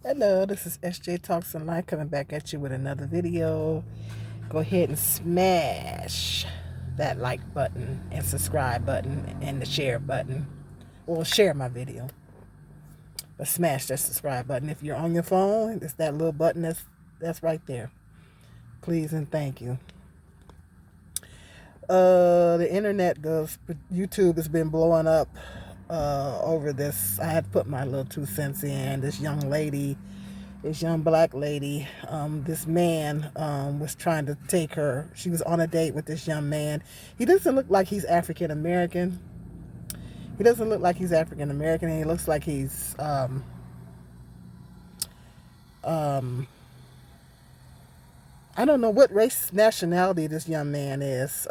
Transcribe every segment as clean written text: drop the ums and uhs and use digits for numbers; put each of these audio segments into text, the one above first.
Hello, this is SJ Talks and Life coming back at you with another video. Go ahead and smash that like button and subscribe button and the share button. Well, share my video, but smash that subscribe button. If you're on your phone, it's that little button that's right there. Please and thank you. The internet goes. YouTube has been blowing up over this. I had to put my little 2 cents in. This young black lady, this man was trying to take her. She was on a date with this young man. He doesn't look like he's African American. He doesn't look like he's African American, and he looks like he's um, I don't know what race nationality this young man is.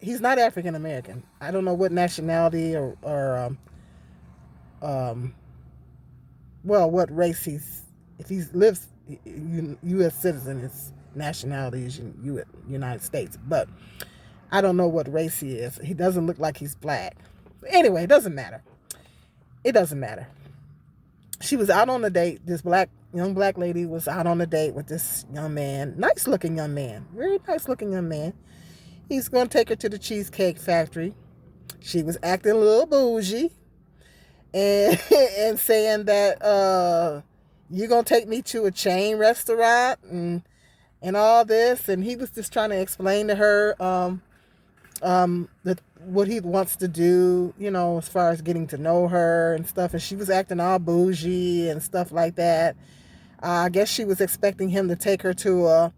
He's not African American. I don't know what nationality or well, what race he's. If he lives U.S. citizen, his nationality is United States. But I don't know what race he is. He doesn't look like he's black. Anyway, it doesn't matter. It doesn't matter. She was out on a date. This young black lady was out on a date with this young man. Nice looking young man. Very nice looking young man. He's going to take her to the Cheesecake Factory. She was acting a little bougie and and saying that you're going to take me to a chain restaurant and all this. And he was just trying to explain to her what he wants to do, as far as getting to know her and stuff. And she was acting all bougie and stuff like that. I guess she was expecting him to take her to a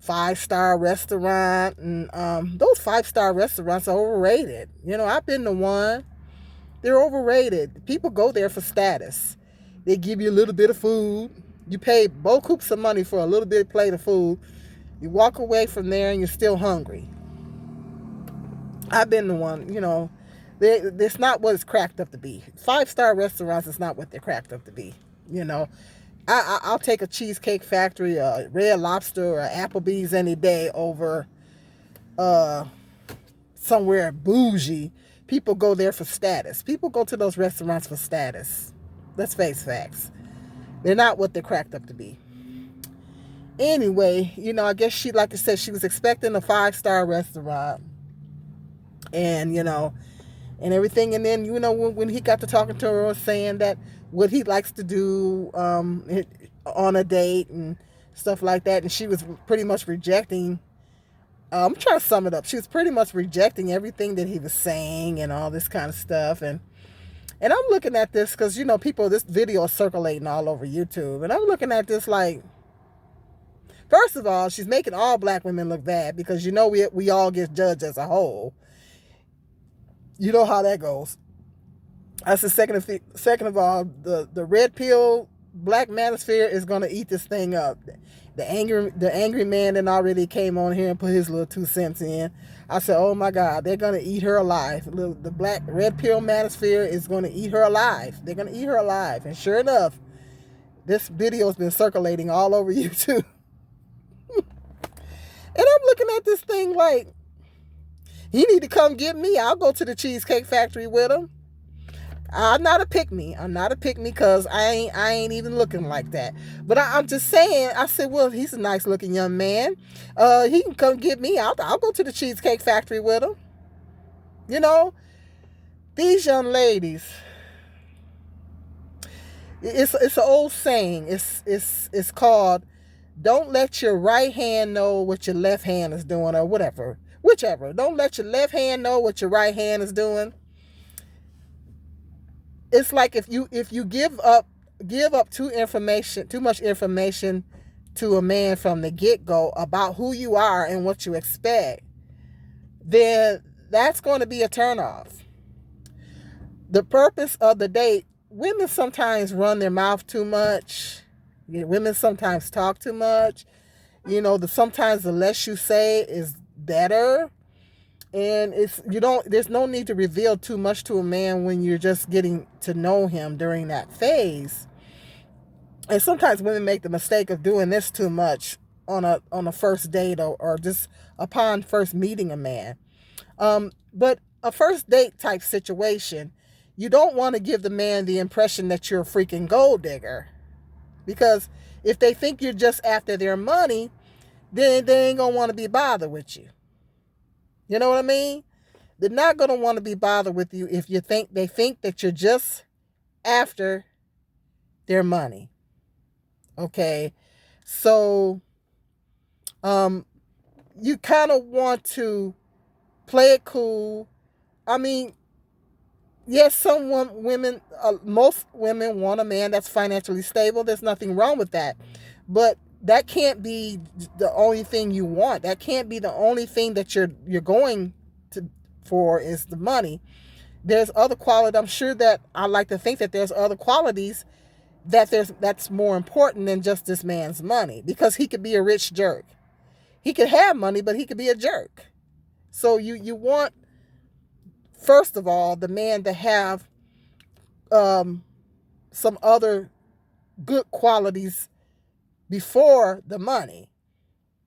5-star restaurant, and those 5-star restaurants are overrated. I've been to one. They're overrated. People go there for status. They give you a little bit of food. You pay both coops of money for a little bit of plate of food. You walk away from there and you're still hungry. I've been to one. It's not what it's cracked up to be. 5-star restaurants is not what they're cracked up to be. I'll take a Cheesecake Factory, a Red Lobster, or Applebee's any day over somewhere bougie. People go there for status. People go to those restaurants for status. Let's face facts. They're not what they're cracked up to be. Anyway, I guess she, like I said, she was expecting a 5-star restaurant. And, and everything. And then, when he got to talking to her, saying that what he likes to do on a date and stuff like that. And she was pretty much rejecting. I'm trying to sum it up. She was pretty much rejecting everything that he was saying and all this kind of stuff. And I'm looking at this because, this video is circulating all over YouTube. And I'm looking at this like, first of all, she's making all black women look bad because, we all get judged as a whole. You know how that goes. That's the second of all, the red pill black manosphere is going to eat this thing up. The angry man that already came on here and put his little 2 cents in. I said, oh my God, they're going to eat her alive. The black red pill manosphere is going to eat her alive. They're going to eat her alive. And sure enough, this video has been circulating all over YouTube. And I'm looking at this thing like, he need to come get me. I'll go to the Cheesecake Factory with him. I'm not a pick-me. Because I ain't even looking like that. But I'm just saying, I said, well, he's a nice looking young man. He can come get me. I'll go to the Cheesecake Factory with him. These young ladies, it's an old saying. It's called, don't let your right hand know what your left hand is doing, or whatever. Whichever. Don't let your left hand know what your right hand is doing. It's like if you give up too much information to a man from the get-go about who you are and what you expect, then that's going to be a turnoff. The purpose of the date, women sometimes run their mouth too much. Women sometimes talk too much. Sometimes the less you say is better. And there's no need to reveal too much to a man when you're just getting to know him during that phase. And sometimes women make the mistake of doing this too much on a first date or just upon first meeting a man. But a first date type situation, you don't want to give the man the impression that you're a freaking gold digger. Because if they think you're just after their money, then they ain't going to want to be bothered with you. You know what I mean? They're not going to want to be bothered with you if they think that you're just after their money. Okay? So you kind of want to play it cool. I mean, yes, most women want a man that's financially stable. There's nothing wrong with that. But that can't be the only thing you want. That can't be the only thing that you're going for is the money. There's other qualities. I'm sure that I like to think that there's other qualities that's more important than just this man's money, because he could be a rich jerk. He could have money, but he could be a jerk. So you want, first of all, the man to have some other good qualities before the money.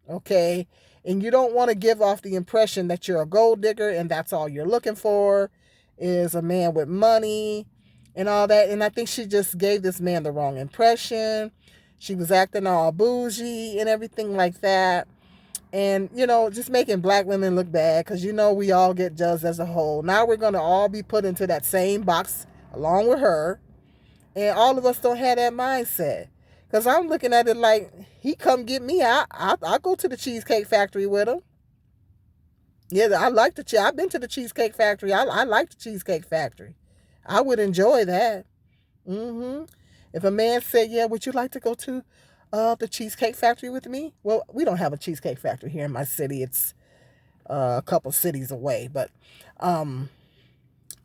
Okay? And you don't want to give off the impression that you're a gold digger and that's all you're looking for is a man with money and all that. And I think she just gave this man the wrong impression. She was acting all bougie and everything like that. And, just making black women look bad, because, we all get judged as a whole. Now we're going to all be put into that same box along with her. And all of us don't have that mindset. Because I'm looking at it like, he come get me. I'll go to the Cheesecake Factory with him. Yeah, I've been to the Cheesecake Factory. I like the Cheesecake Factory. I would enjoy that. If a man said, yeah, would you like to go to the Cheesecake Factory with me? Well, we don't have a Cheesecake Factory here in my city. It's a couple cities away. But I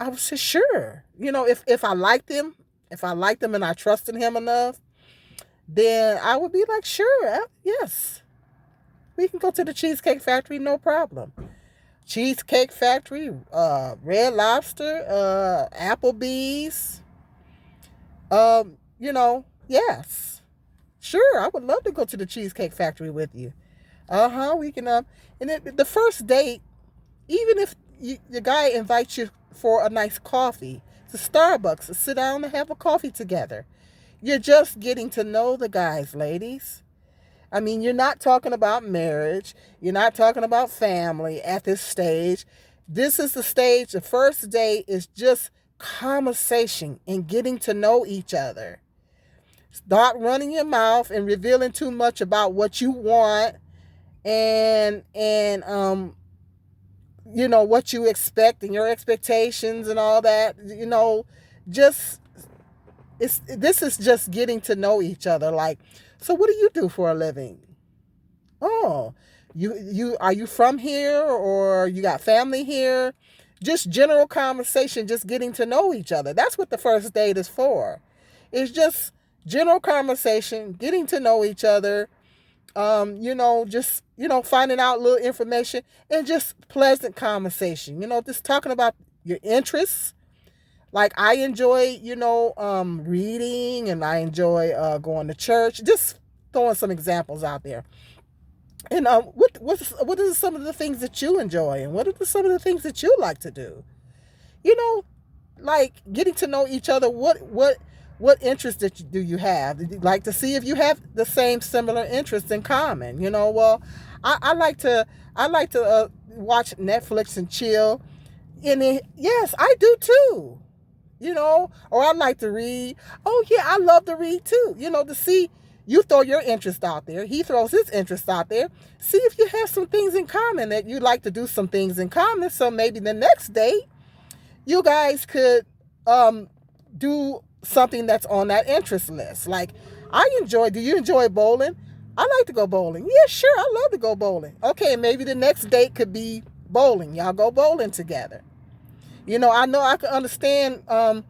would say, sure. If I liked him, and I trusted him enough, then I would be like, sure, yes. We can go to the Cheesecake Factory, no problem. Cheesecake Factory, Red Lobster, Applebee's. Yes. Sure, I would love to go to the Cheesecake Factory with you. We can, and the first date, even if the guy invites you for a nice coffee, to Starbucks, to sit down and have a coffee together. You're just getting to know the guys, ladies. I mean, you're not talking about marriage. You're not talking about family at this stage. This is the stage. The first date is just conversation and getting to know each other. Stop running your mouth and revealing too much about what you want and what you expect and your expectations and all that. This is just getting to know each other. Like, so what do you do for a living? Oh, are you from here, or you got family here? Just general conversation, just getting to know each other. That's what the first date is for. It's just general conversation, getting to know each other. Just finding out little information and just pleasant conversation. Just talking about your interests. Like, I enjoy, reading, and I enjoy going to church. Just throwing some examples out there. And what are some of the things that you enjoy, and what are some of the things that you like to do? Like getting to know each other. What interests do you have? Like to see if you have the same similar interests in common. Well, I like to watch Netflix and chill. And yes, I do too. Or I like to read. Oh yeah, I love to read too. To see, you throw your interest out there. He throws his interest out there. See if you have some things in common, that you like to do some things in common. So maybe the next date, you guys could do something that's on that interest list. Like, do you enjoy bowling? I like to go bowling. Yeah, sure, I love to go bowling. Okay, maybe the next date could be bowling. Y'all go bowling together. I know I can understand, a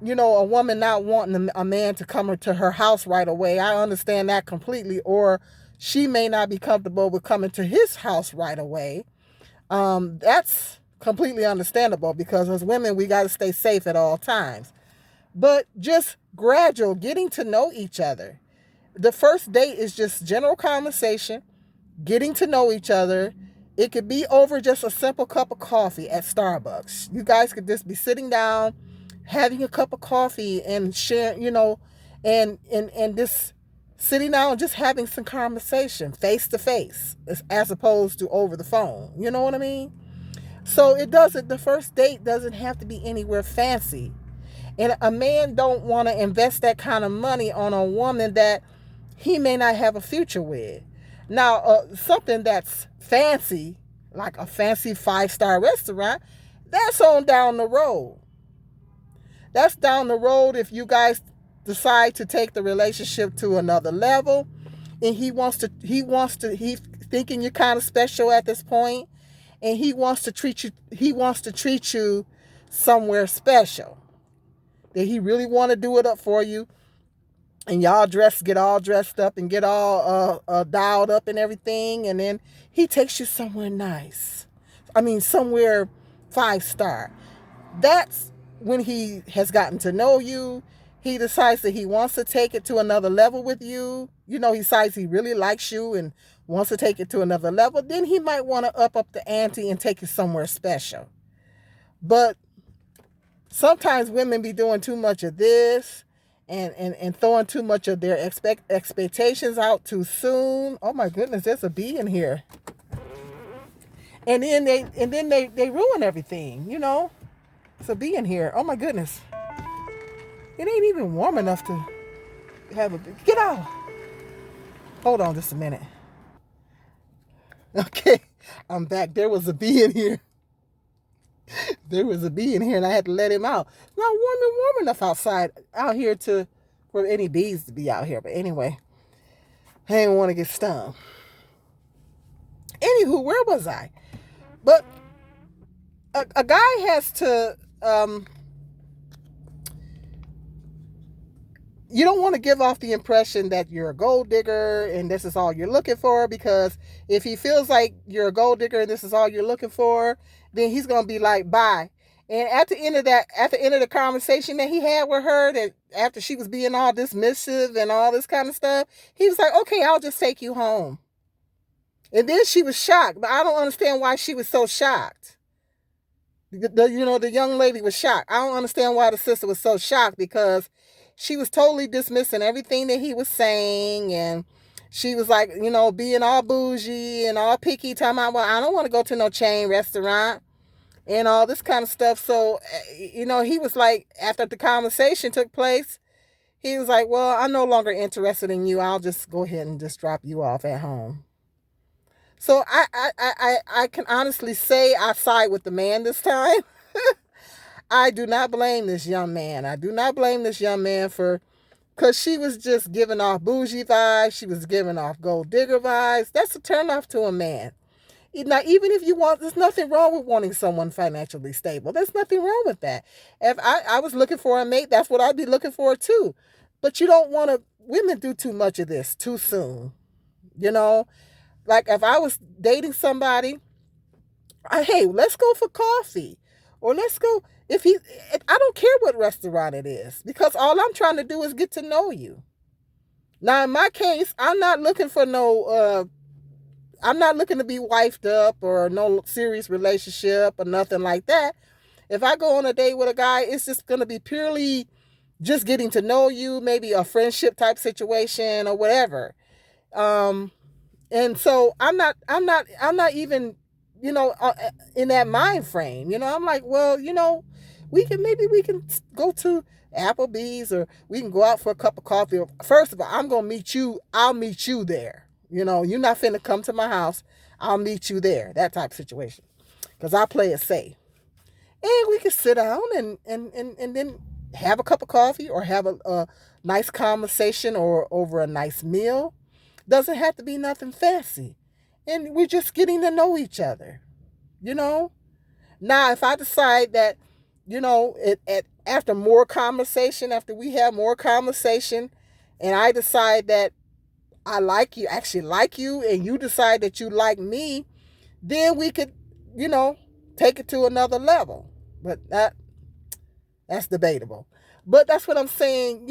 woman not wanting a man to come to her house right away. I understand that completely. Or she may not be comfortable with coming to his house right away. That's completely understandable, because as women, we got to stay safe at all times. But just gradual, getting to know each other. The first date is just general conversation, getting to know each other. It could be over just a simple cup of coffee at Starbucks. You guys could just be sitting down, having a cup of coffee and sharing, and just sitting down and just having some conversation face to face as opposed to over the phone. You know what I mean? So the first date doesn't have to be anywhere fancy. And a man don't want to invest that kind of money on a woman that he may not have a future with. Now, something that's fancy, like a fancy 5-star restaurant, that's on down the road. That's down the road if you guys decide to take the relationship to another level, and he's thinking you're kind of special at this point, and he wants to treat you somewhere special. That he really want to do it up for you, and y'all get all dressed up and get all dialed up and everything, and then he takes you somewhere nice. I mean, somewhere 5-star. That's when he has gotten to know you. He decides that he wants to take it to another level with you. He decides he really likes you and wants to take it to another level. Then he might want to up the ante and take you somewhere special. But sometimes women be doing too much of this and throwing too much of their expectations out too soon. Oh my goodness, there's a bee in here. And then they ruin everything, It's a bee in here. Oh my goodness. It ain't even warm enough to have a bee. Get out. Hold on just a minute. Okay, I'm back. There was a bee in here. There was a bee in here and I had to let him out. Not warm enough outside out here for any bees to be out here. But anyway, I didn't want to get stung. Anywho, where was I? But a guy has to, you don't want to give off the impression that you're a gold digger and this is all you're looking for, because if he feels like you're a gold digger and this is all you're looking for, then he's going to be like, bye. And at the end of the conversation that he had with her, that after she was being all dismissive and all this kind of stuff, he was like, okay, I'll just take you home. And then she was shocked, but I don't understand why she was so shocked. The young lady was shocked. I don't understand why the sister was so shocked, because she was totally dismissing everything that he was saying, and she was like, being all bougie and all picky, talking about, well, I don't want to go to no chain restaurant and all this kind of stuff. So, he was like, after the conversation took place, he was like, well, I'm no longer interested in you. I'll just go ahead and just drop you off at home. So I can honestly say I side with the man this time. I do not blame this young man. I do not blame this young man because she was just giving off bougie vibes. She was giving off gold digger vibes. That's a turnoff to a man. Now, even if there's nothing wrong with wanting someone financially stable. There's nothing wrong with that. If I was looking for a mate, that's what I'd be looking for too. But you don't want to, women do too much of this too soon. Like if I was dating somebody, hey, let's go for coffee. Or let's go, I don't care what restaurant it is, because all I'm trying to do is get to know you. Now, in my case, I'm not looking to be wifed up or no serious relationship or nothing like that. If I go on a date with a guy, it's just going to be purely just getting to know you, maybe a friendship type situation or whatever. And so I'm not even, in that mind frame. I'm like, well, we can go to Applebee's, or we can go out for a cup of coffee. First of all, I'll meet you there. You're not finna come to my house. I'll meet you there. That type of situation. Because I play it safe. And we can sit down and then have a cup of coffee or have a nice conversation or over a nice meal. Doesn't have to be nothing fancy. And we're just getting to know each other. Now, if I decide that, after we have more conversation, and I decide that I actually like you, and you decide that you like me, then we could, take it to another level. But that's debatable. But that's what I'm saying,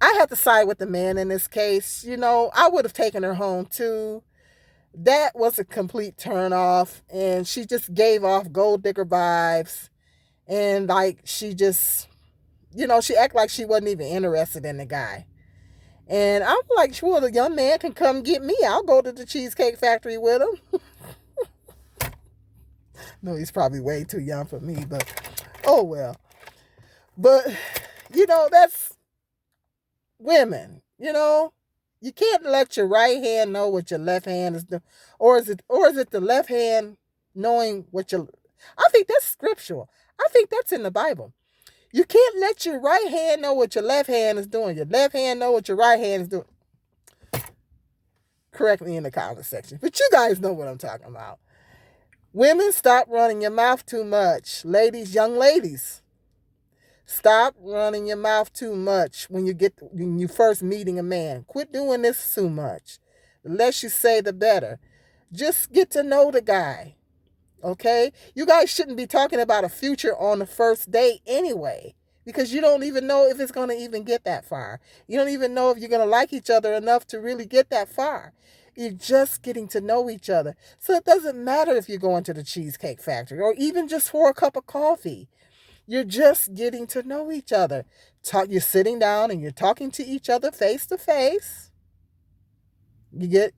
I have to side with the man in this case. I would have taken her home too. That was a complete turn off, and she just gave off gold digger vibes. And like she just, she act like she wasn't even interested in the guy. And I'm like, sure, the young man can come get me. I'll go to the Cheesecake Factory with him. No, he's probably way too young for me, but oh well. But that's women. You can't let your right hand know what your left hand is doing, or is it the left hand knowing what your? I think that's scriptural. I think that's in the Bible. You can't let your right hand know what your left hand is doing. Your left hand know what your right hand is doing. Correct me in the comment section. But you guys know what I'm talking about. Women, stop running your mouth too much. Ladies, young ladies, stop running your mouth too much when you first meeting a man. Quit doing this too much. The less you say, the better. Just get to know the guy. Okay? You guys shouldn't be talking about a future on the first date anyway, because you don't even know if it's going to even get that far. You don't even know if you're going to like each other enough to really get that far. You're just getting to know each other. So it doesn't matter if you're going to the Cheesecake Factory or even just for a cup of coffee. You're just getting to know each other. You're sitting down and you're talking to each other face to face.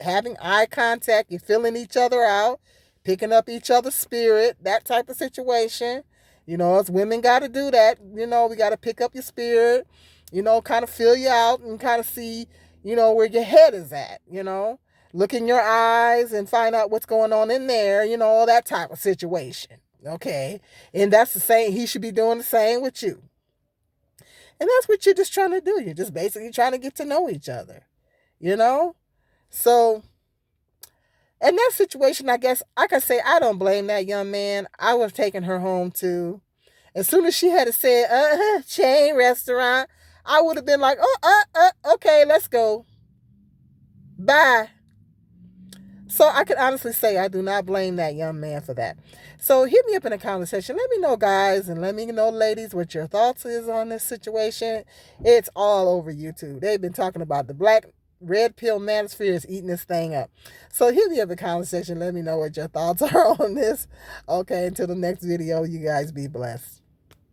Having eye contact. You're feeling each other out, picking up each other's spirit, that type of situation. As women got to do that. We got to pick up your spirit, kind of feel you out and kind of see, where your head is at, Look in your eyes and find out what's going on in there, that type of situation. Okay. And that's the same. He should be doing the same with you. And that's what you're just trying to do. You're just basically trying to get to know each other, So, in that situation, I guess I could say I don't blame that young man. I would have taken her home too. As soon as she had said, chain restaurant, I would have been like, okay, let's go. Bye. So I could honestly say I do not blame that young man for that. So hit me up in the comment section. Let me know, guys, and let me know, ladies, what your thoughts is on this situation. It's all over YouTube. They've been talking about the red pill manosphere is eating this thing up. So hit me up in the comment section. Let me know what your thoughts are on this. Okay, until the next video, you guys be blessed.